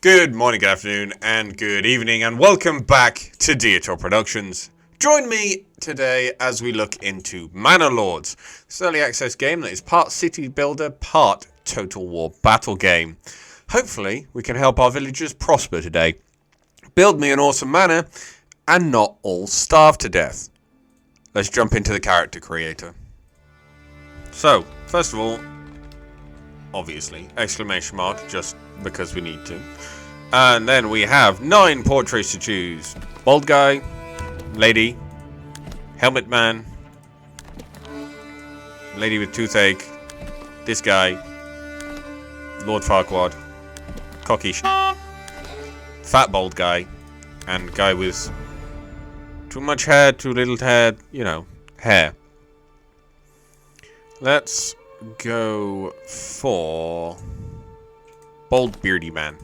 Good morning, good afternoon, and good evening, and welcome back to Diotior Productions. Join me today as we look into Manor Lords, this early access game that is part city builder, part Total War battle game. Hopefully, we can help our villagers prosper today, build me an awesome manor, and not all starve to death. Let's jump into the character creator. So, first of all, obviously, exclamation mark, just because we need to. And then we have 9 portraits to choose. Bald guy, lady, helmet man, lady with toothache, this guy, Lord Farquaad, cocky fat bald guy, and guy with too much hair, too little hair, hair. Let's go for bald beardy man.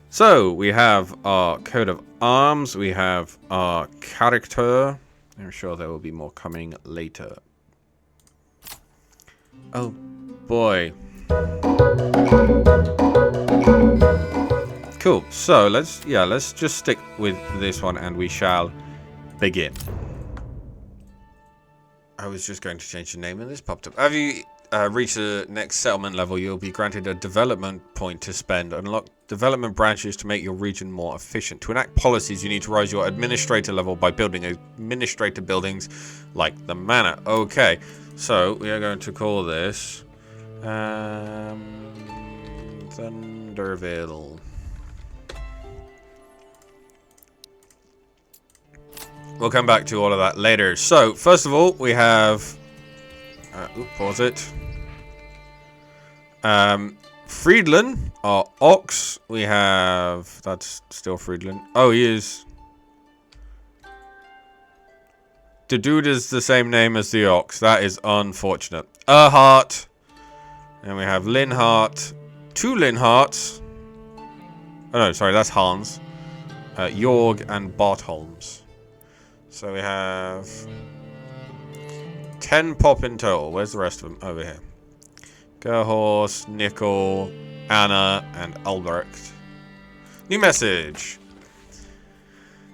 So we have our coat of arms, we have our character. I'm sure there will be more coming later. Oh boy. Cool. So let's just stick with this one and we shall begin. I was just going to change the name and this popped up. Have you reached the next settlement level, you'll be granted a development point to spend. Unlock development branches to make your region more efficient. To enact policies, you need to rise your administrator level by building administrator buildings like the manor. Okay, so we are going to call this Thunderville. We'll come back to all of that later. So, first of all, we have... pause it. Friedland, our ox. We have... That's still Friedland. Oh, he is... The dude is the same name as the ox. That is unfortunate. Erhart. And we have Linhart. 2 Linharts. Oh, no, sorry, that's Hans. Jorg and Bartholms. So we have 10 pop in total. Where's the rest of them? Over here. Gerhorst, Nickel, Anna, and Albrecht. New message.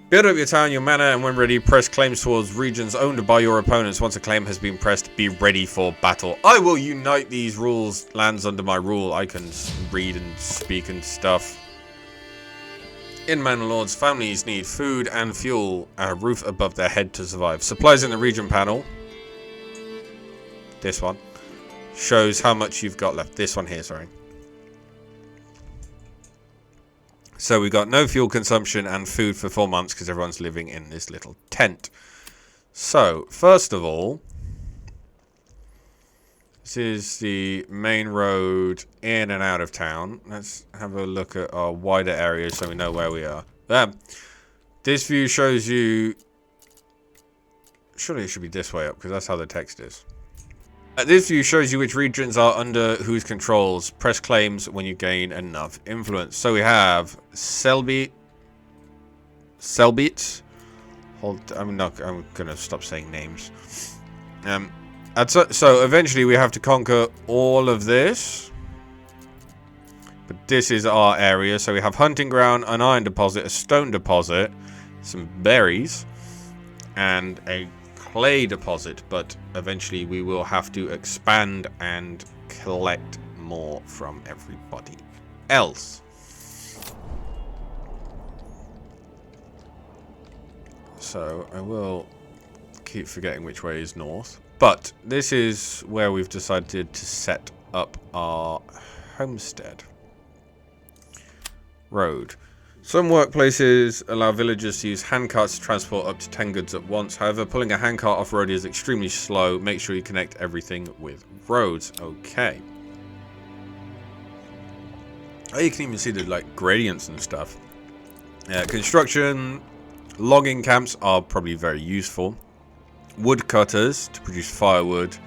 Build up your town, your manor, and when ready, press claims towards regions owned by your opponents. Once a claim has been pressed, be ready for battle. I will unite these lands under my rule. I can read and speak and stuff. In Manor Lords, families need food and fuel, a roof above their head to survive. Supplies in the region panel. This one. Shows how much you've got left. This one here, sorry. So we've got no fuel consumption and food for 4 months because everyone's living in this little tent. So, first of all, this is the main road in and out of town. Let's have a look at our wider areas so we know where we are. This view shows you... Surely it should be this way up because that's how the text is. This view shows you which regions are under whose controls. Press claims when you gain enough influence. So we have Selbit. I'm gonna stop saying names. So eventually we have to conquer all of this. But this is our area. So we have hunting ground, an iron deposit, a stone deposit, some berries, and a clay deposit. But eventually we will have to expand and collect more from everybody else. So I will keep forgetting which way is north. But this is where we've decided to set up our homestead. Road. Some workplaces allow villagers to use handcarts to transport up to 10 goods at once. However, pulling a handcart off-road is extremely slow. Make sure you connect everything with roads. Okay. Oh, you can even see the gradients and stuff. Construction, logging camps are probably very useful. Woodcutters to produce firewood.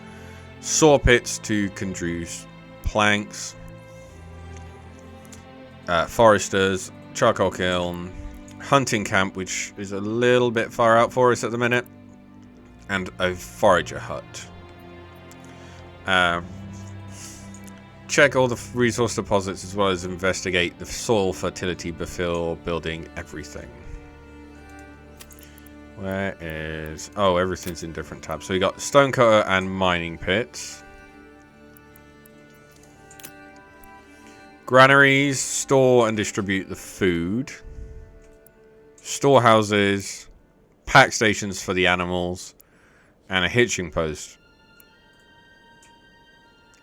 Saw pits to produce planks. Foresters. Charcoal kiln, hunting camp, which is a little bit far out for us at the minute, and a forager hut. check all the resource deposits as well as investigate the soil fertility before building everything. Where is... Oh, everything's in different tabs. So we got stonecutter and mining pits. Granaries, store and distribute the food. Storehouses, pack stations for the animals, and a hitching post.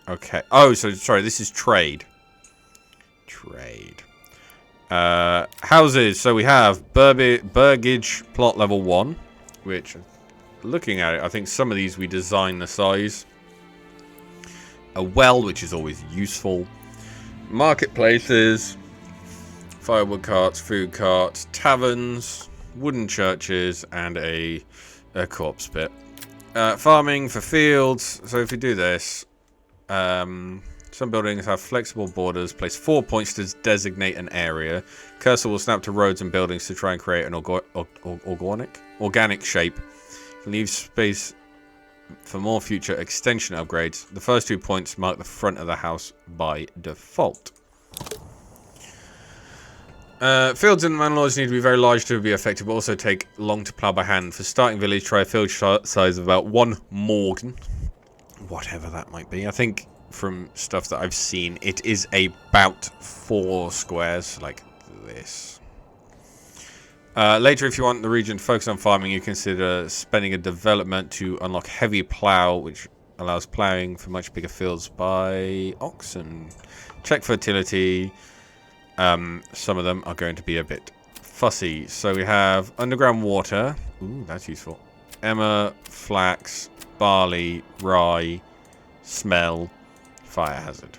Okay. Oh, so sorry, this is trade. Trade. Houses. So we have Burgage plot level 1, which, looking at it, I think some of these we design the size. A well, which is always useful. Marketplaces, firewood carts, food carts, taverns, wooden churches, and a corpse pit. Farming for fields. So if we do this, some buildings have flexible borders. Place 4 points to designate an area. Cursor will snap to roads and buildings to try and create an organic shape. Leave space for more future extension upgrades. The first 2 points mark the front of the house by default. Fields in the Manor need to be very large to be effective, but also take long to plough by hand. For starting village, try a field size of about 1 morgen. Whatever that might be. I think from stuff that I've seen, it is about 4 squares, like this. Later, if you want the region to focus on farming, you consider spending a development to unlock heavy plough, which allows ploughing for much bigger fields by oxen. Check fertility. Some of them are going to be a bit fussy. So we have underground water. Ooh, that's useful. Emmer, flax, barley, rye, smell, fire hazard.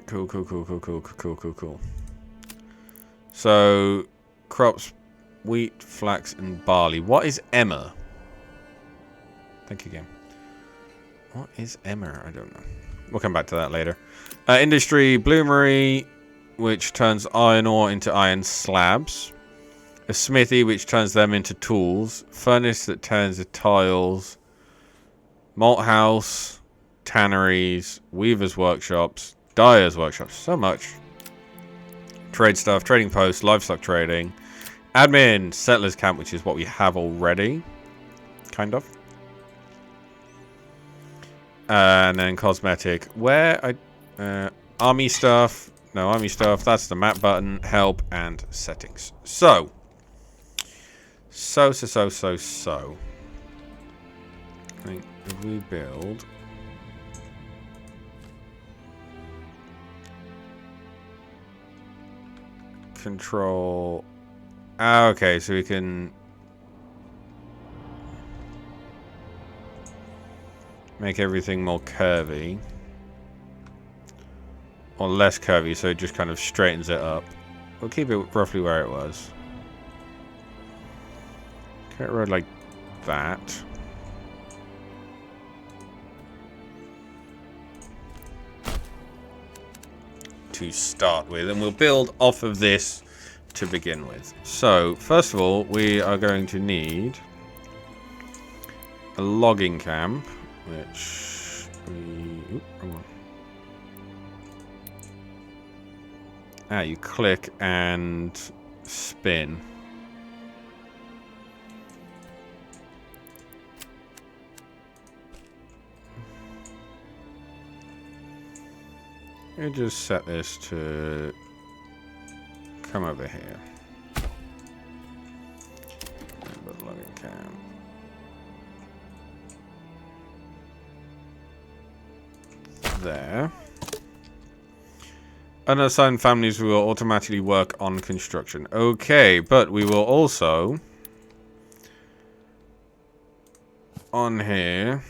Cool. So, crops, wheat, flax, and barley. What is emmer? Thank you, game. What is emmer? I don't know. We'll come back to that later. Industry, bloomery, which turns iron ore into iron slabs. A smithy, which turns them into tools. Furnace that turns the tiles. Malt house, tanneries, weavers' workshops, dyer's workshops. So much. Trade stuff, trading posts, livestock trading. Admin, settlers camp, which is what we have already. Kind of. And then cosmetic. Army stuff. No, army stuff. That's the map button. Help and settings. So. I think if we build. Control. Okay, so we can make everything more curvy. Or less curvy, so it just kind of straightens it up. We'll keep it roughly where it was. Get rid like that. To start with, and we'll build off of this to begin with. So, first of all, we are going to need a logging camp, which we... Oop, hang on. You click and spin. You just set this to come over here. The logging camp. There. Unassigned families will automatically work on construction. Okay, but we will also on here.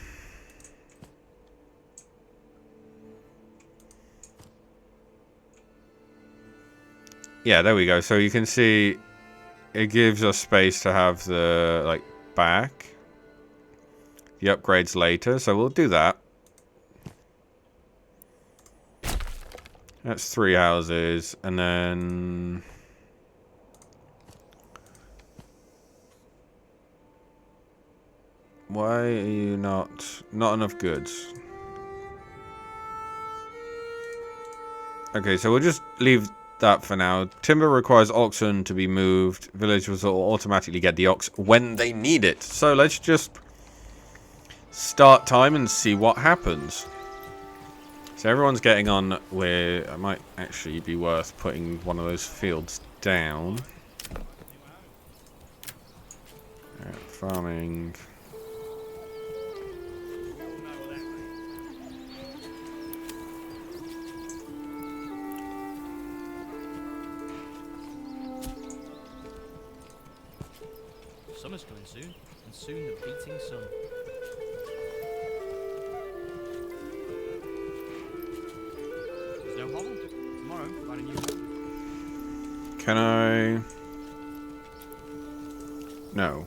Yeah, there we go. So you can see it gives us space to have the like back. The upgrades later, so we'll do that. That's 3 houses, and then Why are you not enough goods? Okay, so we'll just leave that for now. Timber requires oxen to be moved. Villagers will automatically get the ox when they need it. So let's just start time and see what happens. So everyone's getting on where it might actually be worth putting one of those fields down. Farming. Summer's coming soon, and soon the beating sun. There's no hobble. Tomorrow, find a new one. Can I? No.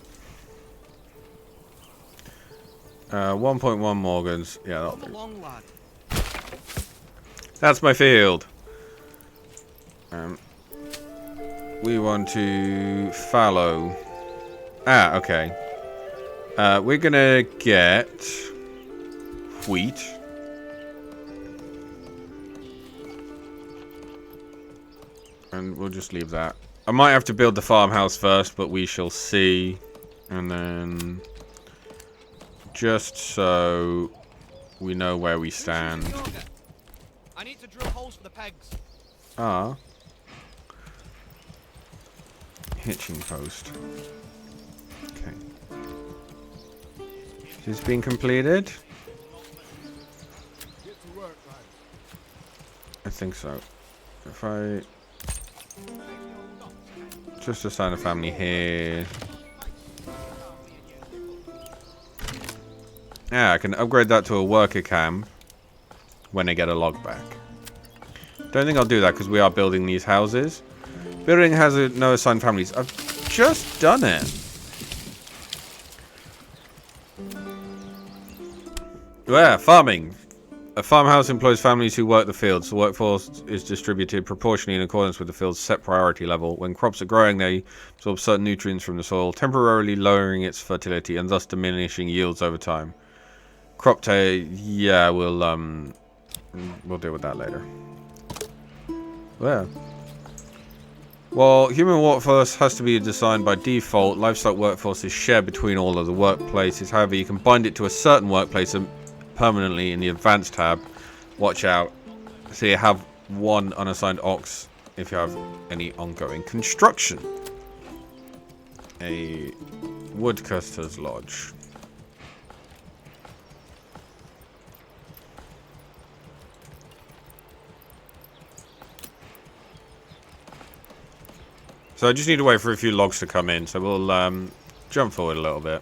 1.1 Morgans. Yeah, that'll do. Long lad. That's my field. We want to fallow. Ah, okay. We're gonna get wheat. And we'll just leave that. I might have to build the farmhouse first, but we shall see. And then just so we know where we stand. I need to drill holes for the pegs. Ah. Hitching post. Okay. Is this being completed? I think so. If I just assign a family here. Yeah, I can upgrade that to a worker camp when I get a log back. Don't think I'll do that because we are building these houses. Building has no assigned families. I've just done it. Yeah, farming. A farmhouse employs families who work the fields. The workforce is distributed proportionally in accordance with the field's set priority level. When crops are growing, they absorb certain nutrients from the soil, temporarily lowering its fertility and thus diminishing yields over time. Crop yeah, we'll deal with that later. Where? Well, human workforce has to be assigned by default. Livestock workforce is shared between all of the workplaces. However, you can bind it to a certain workplace permanently in the advanced tab. Watch out. So you have one unassigned ox if you have any ongoing construction. A woodcutter's lodge. So I just need to wait for a few logs to come in, so we'll jump forward a little bit.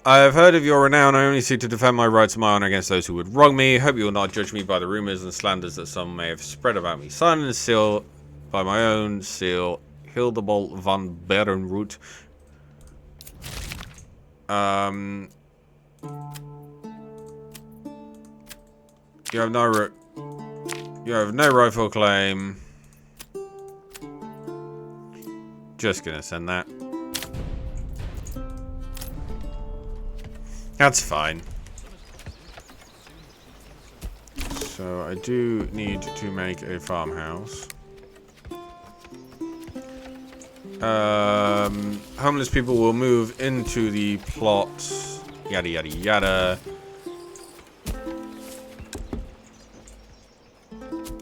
I have heard of your renown. I only seek to defend my rights and my honor against those who would wrong me. Hope you will not judge me by the rumors and slanders that some may have spread about me. Signed and sealed by my own seal, Hildebold van Berenroot. You have no rightful claim. Just gonna send that. That's fine. So I do need to make a farmhouse. Homeless people will move into the plots. Yada yada yada.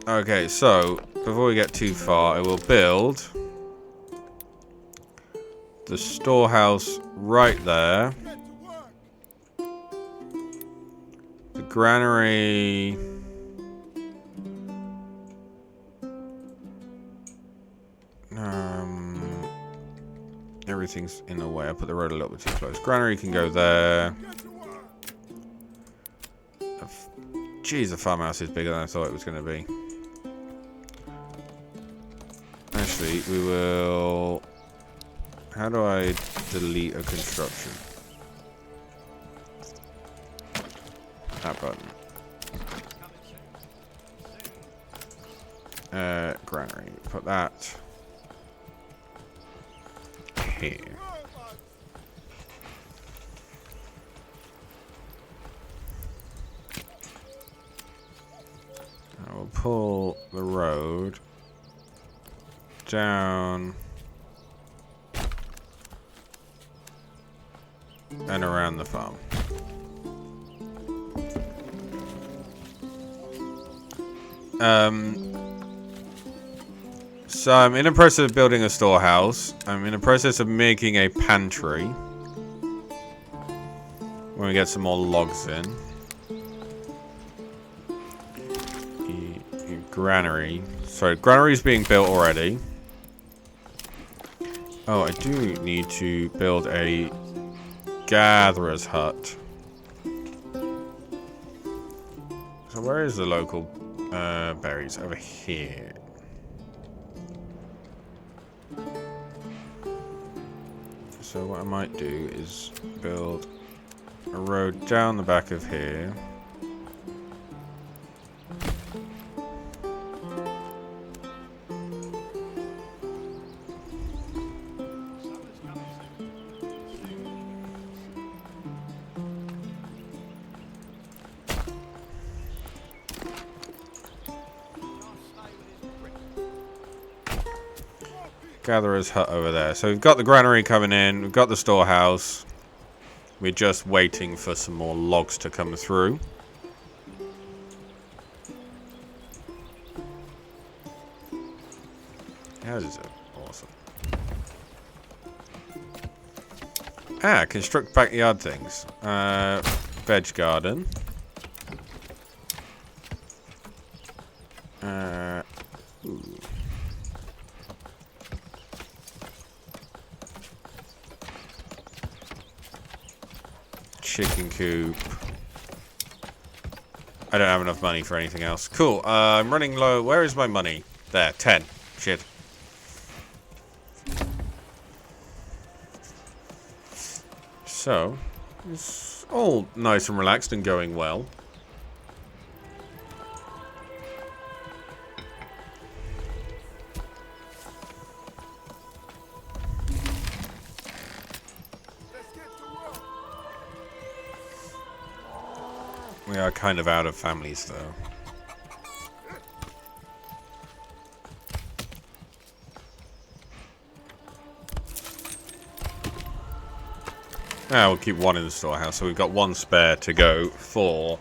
Okay, so before we get too far, I will build the storehouse right there. The granary. Everything's in the way. I put the road a little bit too close. Granary can go there. Jeez, the farmhouse is bigger than I thought it was going to be. Actually, we will... How do I delete a construction? That button. Granary. Put that here. pull the road down and around the farm. So I'm in the process of building a storehouse. I'm in the process of making a pantry. When we get some more logs in. Granary. Sorry, granary's being built already. Oh, I do need to build a gatherer's hut. So where is the local berries? Over here. So what I might do is build a road down the back of here. Gatherer's hut over there. So we've got the granary coming in. We've got the storehouse. We're just waiting for some more logs to come through. How is it? Awesome. Ah, construct backyard things. Veg garden. Ooh. Chicken coop. I don't have enough money for anything else. Cool. I'm running low. Where is my money? There. 10. Shit. So, it's all nice and relaxed and going well. We are kind of out of families, though. We'll keep one in the storehouse, so we've got one spare to go for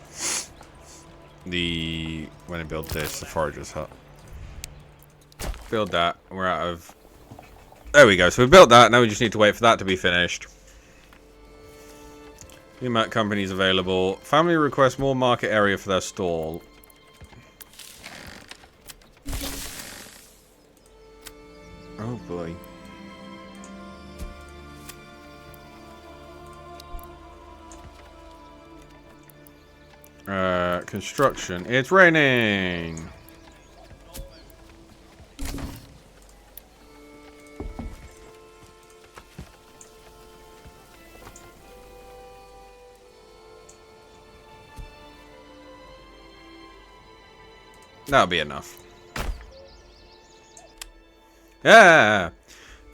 the... when I build this, the forager's hut. Build that, we're out of... There we go, so we built that, now we just need to wait for that to be finished. New mat companies available. Family requests more market area for their stall. Oh boy. Construction. It's raining. That'll be enough. Yeah!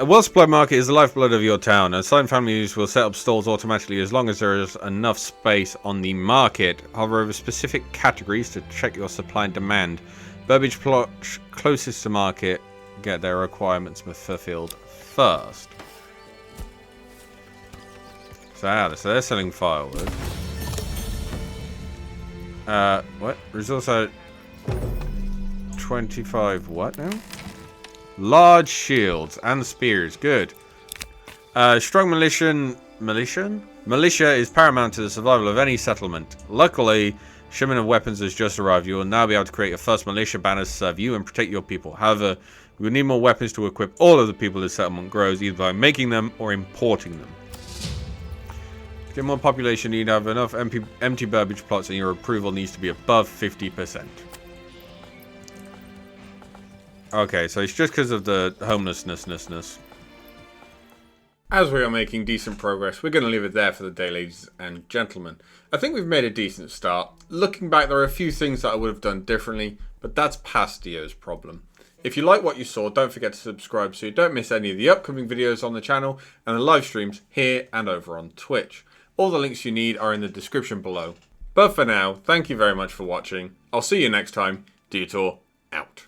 A well-supplied market is the lifeblood of your town. Assigned families will set up stalls automatically as long as there is enough space on the market. Hover over specific categories to check your supply and demand. Burbage plots closest to market get their requirements fulfilled first. So they're selling firewood. What? Resource out 25 what now? Large shields and spears. Good. Strong militia is paramount to the survival of any settlement. Luckily, shipment of weapons has just arrived. You will now be able to create your first militia banners to serve you and protect your people. However, we will need more weapons to equip all of the people the settlement grows, either by making them or importing them. To get more population, you need to have enough empty burbage plots, and your approval needs to be above 50%. Okay, so it's just because of the homelessness. As we are making decent progress, we're going to leave it there for the day, ladies and gentlemen. I think we've made a decent start. Looking back, there are a few things that I would have done differently, but that's past Dio's problem. If you like what you saw, don't forget to subscribe so you don't miss any of the upcoming videos on the channel and the live streams here and over on Twitch. All the links you need are in the description below. But for now, thank you very much for watching. I'll see you next time. Diotior out.